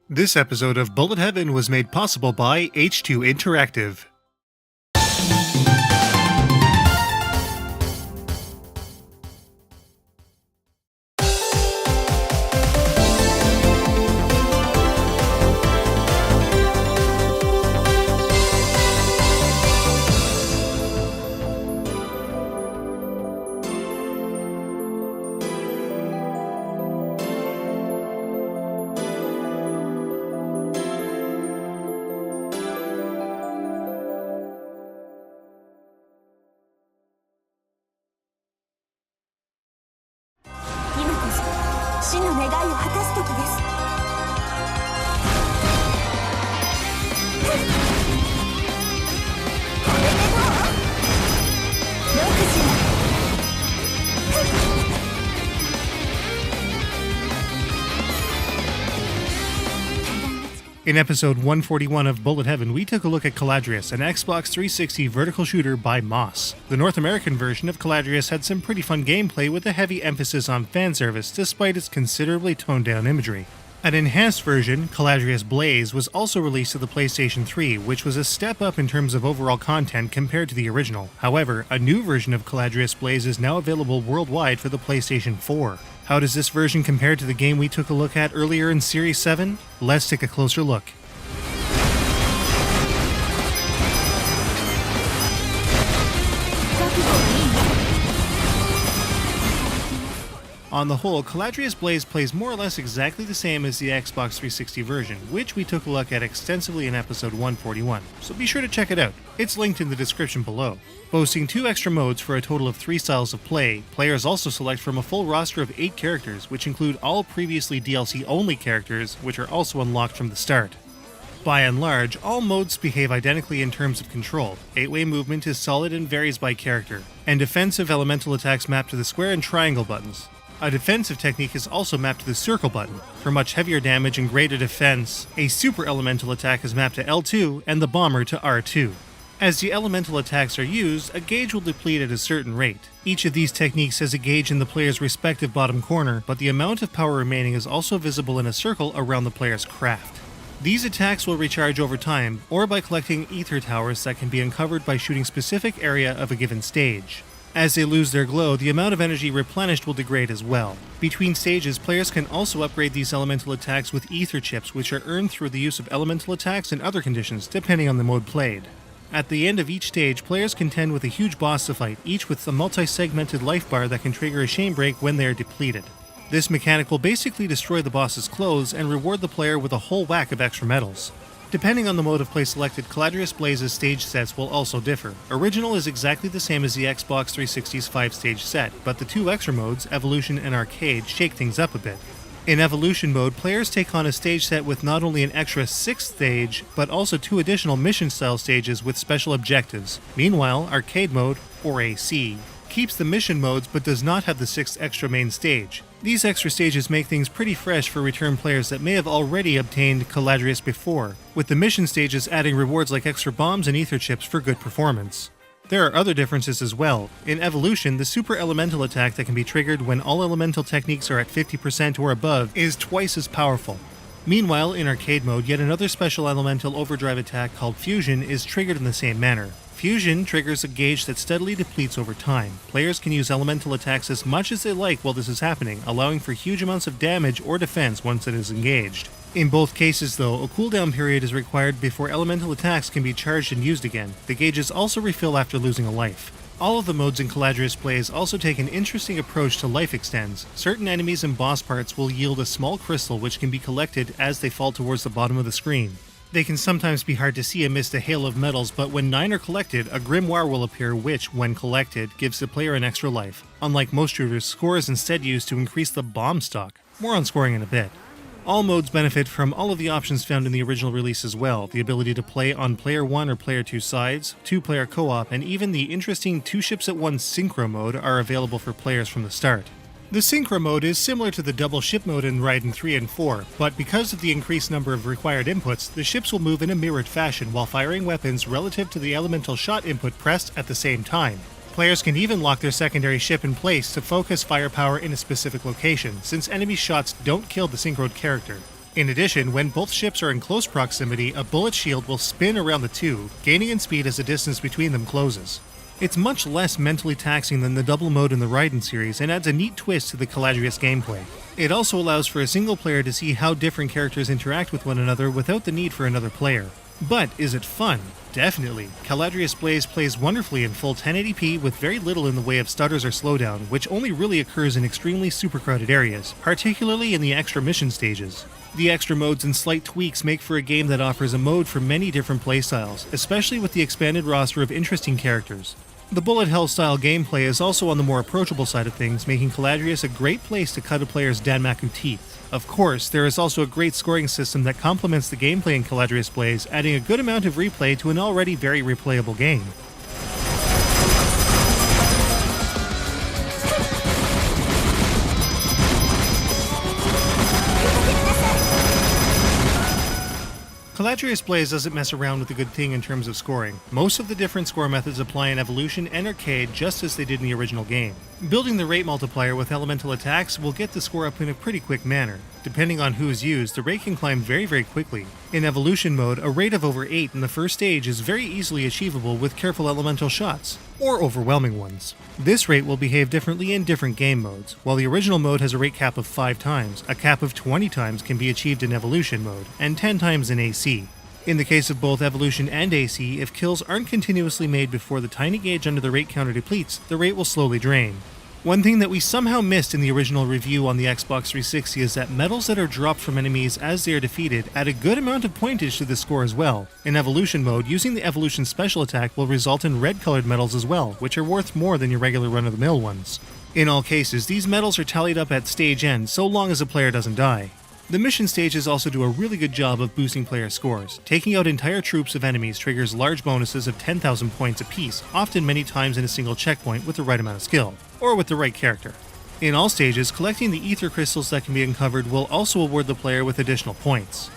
This episode of Bullet Heaven was made possible by H2 Interactive. In episode 141 of Bullet Heaven, we took a look at Caladrius, an Xbox 360 vertical shooter by Moss. The North American version of Caladrius had some pretty fun gameplay with a heavy emphasis on fanservice, despite its considerably toned-down imagery. An enhanced version, Caladrius Blaze, was also released to the PlayStation 3, which was a step up in terms of overall content compared to the original. However, a new version of Caladrius Blaze is now available worldwide for the PlayStation 4. How does this version compare to the game we took a look at earlier in Series 7? Let's take a closer look. On the whole, Caladrius Blaze plays more or less exactly the same as the Xbox 360 version, which we took a look at extensively in episode 141, so be sure to check it out. It's linked in the description below. Boasting 2 extra modes for a total of 3 styles of play, players also select from a full roster of 8 characters, which include all previously DLC-only characters, which are also unlocked from the start. By and large, all modes behave identically in terms of control. 8-way movement is solid and varies by character, and defensive elemental attacks map to the square and triangle buttons. A defensive technique is also mapped to the circle button. For much heavier damage and greater defense, a super elemental attack is mapped to L2 and the bomber to R2. As the elemental attacks are used, a gauge will deplete at a certain rate. Each of these techniques has a gauge in the player's respective bottom corner, but the amount of power remaining is also visible in a circle around the player's craft. These attacks will recharge over time, or by collecting ether towers that can be uncovered by shooting specific area of a given stage. As they lose their glow, the amount of energy replenished will degrade as well. Between stages, players can also upgrade these elemental attacks with ether chips, which are earned through the use of elemental attacks and other conditions, depending on the mode played. At the end of each stage, players contend with a huge boss to fight, each with a multi-segmented life bar that can trigger a shame break when they are depleted. This mechanic will basically destroy the boss's clothes and reward the player with a whole whack of extra medals. Depending on the mode of play selected, Caladrius Blaze's stage sets will also differ. Original is exactly the same as the Xbox 360's 5-stage set, but the 2 extra modes, Evolution and Arcade, shake things up a bit. In Evolution mode, players take on a stage set with not only an extra 6th stage, but also 2 additional mission-style stages with special objectives. Meanwhile, Arcade mode, or AC, keeps the mission modes but does not have the 6th extra main stage. These extra stages make things pretty fresh for return players that may have already obtained Caladrius before, with the mission stages adding rewards like extra bombs and ether chips for good performance. There are other differences as well. In Evolution, the super elemental attack that can be triggered when all elemental techniques are at 50% or above is twice as powerful. Meanwhile, in Arcade mode, yet another special elemental overdrive attack called Fusion is triggered in the same manner. Fusion triggers a gauge that steadily depletes over time. Players can use elemental attacks as much as they like while this is happening, allowing for huge amounts of damage or defense once it is engaged. In both cases, though, a cooldown period is required before elemental attacks can be charged and used again. The gauges also refill after losing a life. All of the modes in Caladrius Blaze also take an interesting approach to life extends. Certain enemies and boss parts will yield a small crystal which can be collected as they fall towards the bottom of the screen. They can sometimes be hard to see amidst a hail of medals, but when 9 are collected, a grimoire will appear which, when collected, gives the player an extra life. Unlike most shooters, score is instead used to increase the bomb stock. More on scoring in a bit. All modes benefit from all of the options found in the original release as well, the ability to play on player 1 or player 2 sides, 2-player co-op, and even the interesting 2 ships at once synchro mode are available for players from the start. The synchro mode is similar to the double ship mode in Raiden 3 and 4, but because of the increased number of required inputs, the ships will move in a mirrored fashion while firing weapons relative to the elemental shot input pressed at the same time. Players can even lock their secondary ship in place to focus firepower in a specific location, since enemy shots don't kill the synchroed character. In addition, when both ships are in close proximity, a bullet shield will spin around the two, gaining in speed as the distance between them closes. It's much less mentally taxing than the double mode in the Raiden series and adds a neat twist to the Caladrius gameplay. It also allows for a single player to see how different characters interact with one another without the need for another player. But is it fun? Definitely. Caladrius Blaze plays wonderfully in full 1080p with very little in the way of stutters or slowdown, which only really occurs in extremely super crowded areas, particularly in the extra mission stages. The extra modes and slight tweaks make for a game that offers a mode for many different playstyles, especially with the expanded roster of interesting characters. The bullet hell style gameplay is also on the more approachable side of things, making Caladrius a great place to cut a player's Danmaku teeth. Of course, there is also a great scoring system that complements the gameplay in Caladrius Blaze, adding a good amount of replay to an already very replayable game. Caladrius Blaze doesn't mess around with a good thing in terms of scoring. Most of the different score methods apply in Evolution and Arcade just as they did in the original game. Building the rate multiplier with elemental attacks will get the score up in a pretty quick manner. Depending on who is used, the rate can climb very quickly. In Evolution mode, a rate of over 8 in the first stage is very easily achievable with careful elemental shots, or overwhelming ones. This rate will behave differently in different game modes. While the original mode has a rate cap of 5 times, a cap of 20 times can be achieved in Evolution mode, and 10 times in AC. In the case of both Evolution and AC, if kills aren't continuously made before the tiny gauge under the rate counter depletes, the rate will slowly drain. One thing that we somehow missed in the original review on the Xbox 360 is that medals that are dropped from enemies as they are defeated add a good amount of pointage to the score as well. In Evolution mode, using the Evolution special attack will result in red-colored medals as well, which are worth more than your regular run-of-the-mill ones. In all cases, these medals are tallied up at stage end so long as a player doesn't die. The mission stages also do a really good job of boosting player scores. Taking out entire troops of enemies triggers large bonuses of 10,000 points apiece, often many times in a single checkpoint with the right amount of skill, or with the right character. In all stages, collecting the ether crystals that can be uncovered will also award the player with additional points.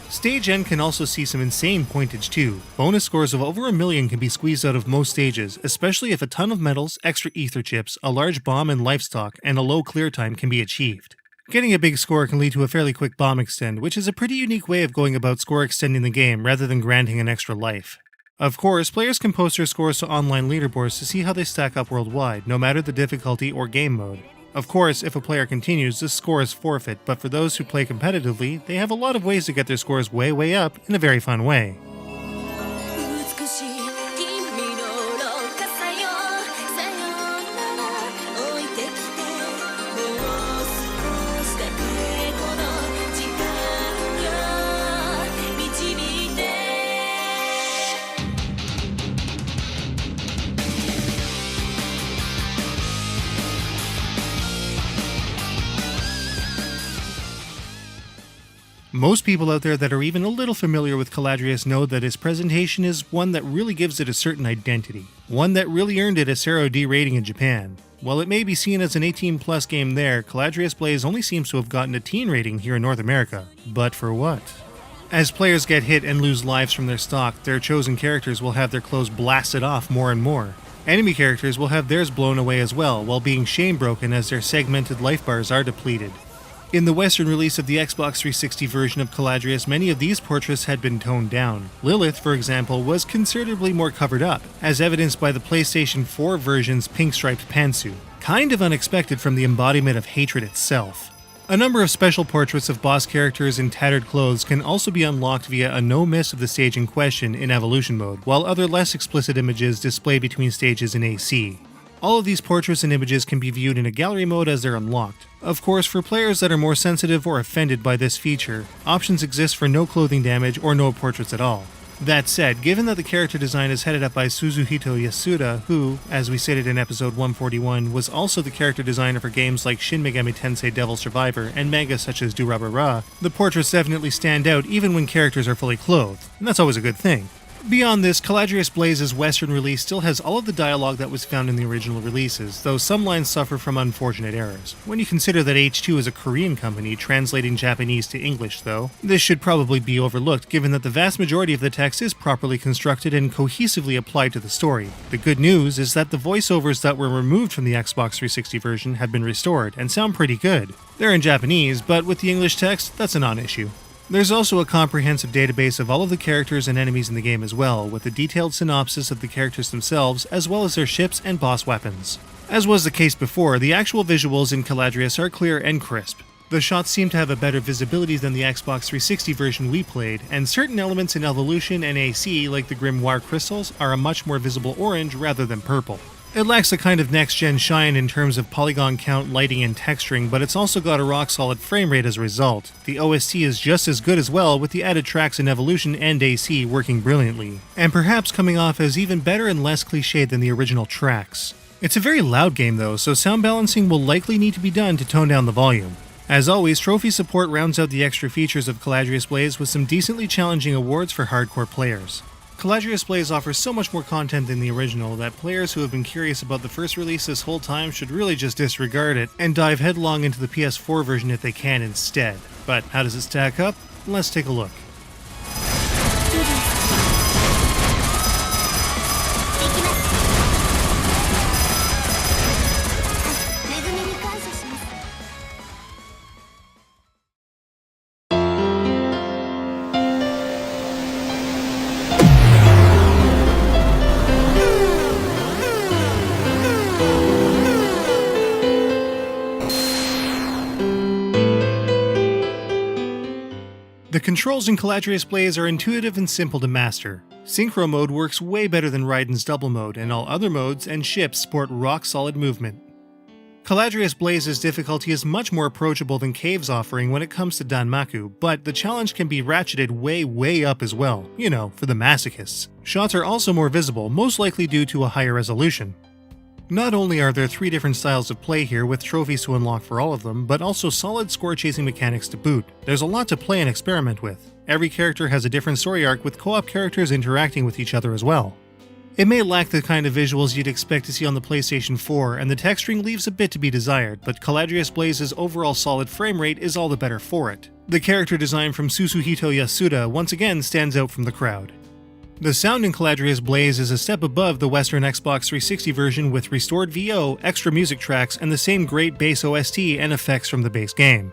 Stage end can also see some insane pointage too. Bonus scores of over 1 million can be squeezed out of most stages, especially if a ton of medals, extra ether chips, a large bomb and livestock, and a low clear time can be achieved. Getting a big score can lead to a fairly quick bomb extend, which is a pretty unique way of going about score extending the game rather than granting an extra life. Of course, players can post their scores to online leaderboards to see how they stack up worldwide, no matter the difficulty or game mode. Of course, if a player continues, this score is forfeit, but for those who play competitively, they have a lot of ways to get their scores way up in a very fun way. Most people out there that are even a little familiar with Caladrius know that its presentation is one that really gives it a certain identity, one that really earned it a Zero D rating in Japan. While it may be seen as an 18+ game there, Caladrius Blaze only seems to have gotten a teen rating here in North America. But for what? As players get hit and lose lives from their stock, their chosen characters will have their clothes blasted off more and more. Enemy characters will have theirs blown away as well, while being shame broken as their segmented life bars are depleted. In the Western release of the Xbox 360 version of Caladrius, many of these portraits had been toned down. Lilith, for example, was considerably more covered up, as evidenced by the PlayStation 4 version's pink-striped pantsuit. Kind of unexpected from the embodiment of hatred itself. A number of special portraits of boss characters in tattered clothes can also be unlocked via a no-miss of the stage in question in Evolution mode, while other less explicit images display between stages in AC. All of these portraits and images can be viewed in a gallery mode as they're unlocked. Of course, for players that are more sensitive or offended by this feature, options exist for no clothing damage or no portraits at all. That said, given that the character design is headed up by Suzuhito Yasuda, who, as we stated in episode 141, was also the character designer for games like Shin Megami Tensei Devil Survivor and manga such as Durarara, the portraits definitely stand out even when characters are fully clothed, and that's always a good thing. Beyond this, Caladrius Blaze's Western release still has all of the dialogue that was found in the original releases, though some lines suffer from unfortunate errors. When you consider that H2 is a Korean company translating Japanese to English, though, this should probably be overlooked given that the vast majority of the text is properly constructed and cohesively applied to the story. The good news is that the voiceovers that were removed from the Xbox 360 version have been restored and sound pretty good. They're in Japanese, but with the English text, that's a non-issue. There's also a comprehensive database of all of the characters and enemies in the game as well, with a detailed synopsis of the characters themselves, as well as their ships and boss weapons. As was the case before, the actual visuals in Caladrius are clear and crisp. The shots seem to have a better visibility than the Xbox 360 version we played, and certain elements in Evolution and AC, like the Grimoire crystals, are a much more visible orange rather than purple. It lacks a kind of next-gen shine in terms of polygon count, lighting, and texturing, but it's also got a rock-solid frame rate as a result. The OST is just as good as well, with the added tracks in Evolution and AC working brilliantly, and perhaps coming off as even better and less cliched than the original tracks. It's a very loud game though, so sound balancing will likely need to be done to tone down the volume. As always, trophy support rounds out the extra features of Caladrius Blaze with some decently challenging awards for hardcore players. Caladrius Blaze offers so much more content than the original that players who have been curious about the first release this whole time should really just disregard it and dive headlong into the PS4 version if they can instead. But how does it stack up? Let's take a look. The controls in Caladrius Blaze are intuitive and simple to master. Synchro mode works way better than Raiden's double mode, and all other modes and ships sport rock-solid movement. Caladrius Blaze's difficulty is much more approachable than Cave's offering when it comes to Danmaku, but the challenge can be ratcheted way up as well, you know, for the masochists. Shots are also more visible, most likely due to a higher resolution. Not only are there 3 different styles of play here with trophies to unlock for all of them, but also solid score-chasing mechanics to boot. There's a lot to play and experiment with. Every character has a different story arc with co-op characters interacting with each other as well. It may lack the kind of visuals you'd expect to see on the PlayStation 4, and the texturing leaves a bit to be desired, but Caladrius Blaze's overall solid frame rate is all the better for it. The character design from Susuhito Yasuda once again stands out from the crowd. The sound in Caladrius Blaze is a step above the Western Xbox 360 version with restored VO, extra music tracks, and the same great bass OST and effects from the base game.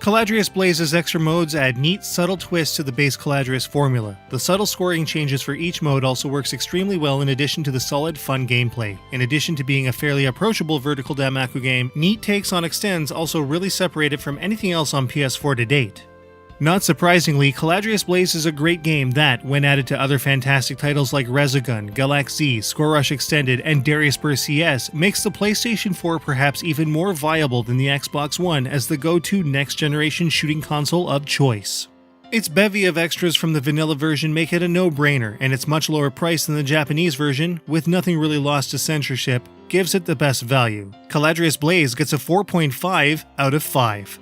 Caladrius Blaze's extra modes add neat, subtle twists to the base Caladrius formula. The subtle scoring changes for each mode also works extremely well in addition to the solid, fun gameplay. In addition to being a fairly approachable vertical Danmaku game, neat takes on extends also really separate it from anything else on PS4 to date. Not surprisingly, Caladrius Blaze is a great game that, when added to other fantastic titles like Resogun, Galax Z, Score Rush Extended, and Darius Burst CS, makes the PlayStation 4 perhaps even more viable than the Xbox One as the go-to next-generation shooting console of choice. Its bevy of extras from the vanilla version make it a no-brainer, and its much lower price than the Japanese version, with nothing really lost to censorship, gives it the best value. Caladrius Blaze gets a 4.5 out of 5.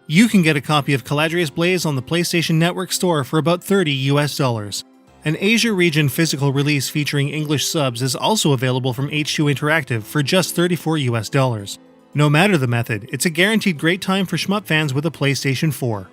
You can get a copy of Caladrius Blaze on the PlayStation Network store for about $30 US. An Asia region physical release featuring English subs is also available from H2 Interactive for just $34 US. No matter the method, it's a guaranteed great time for Shmup fans with a PlayStation 4.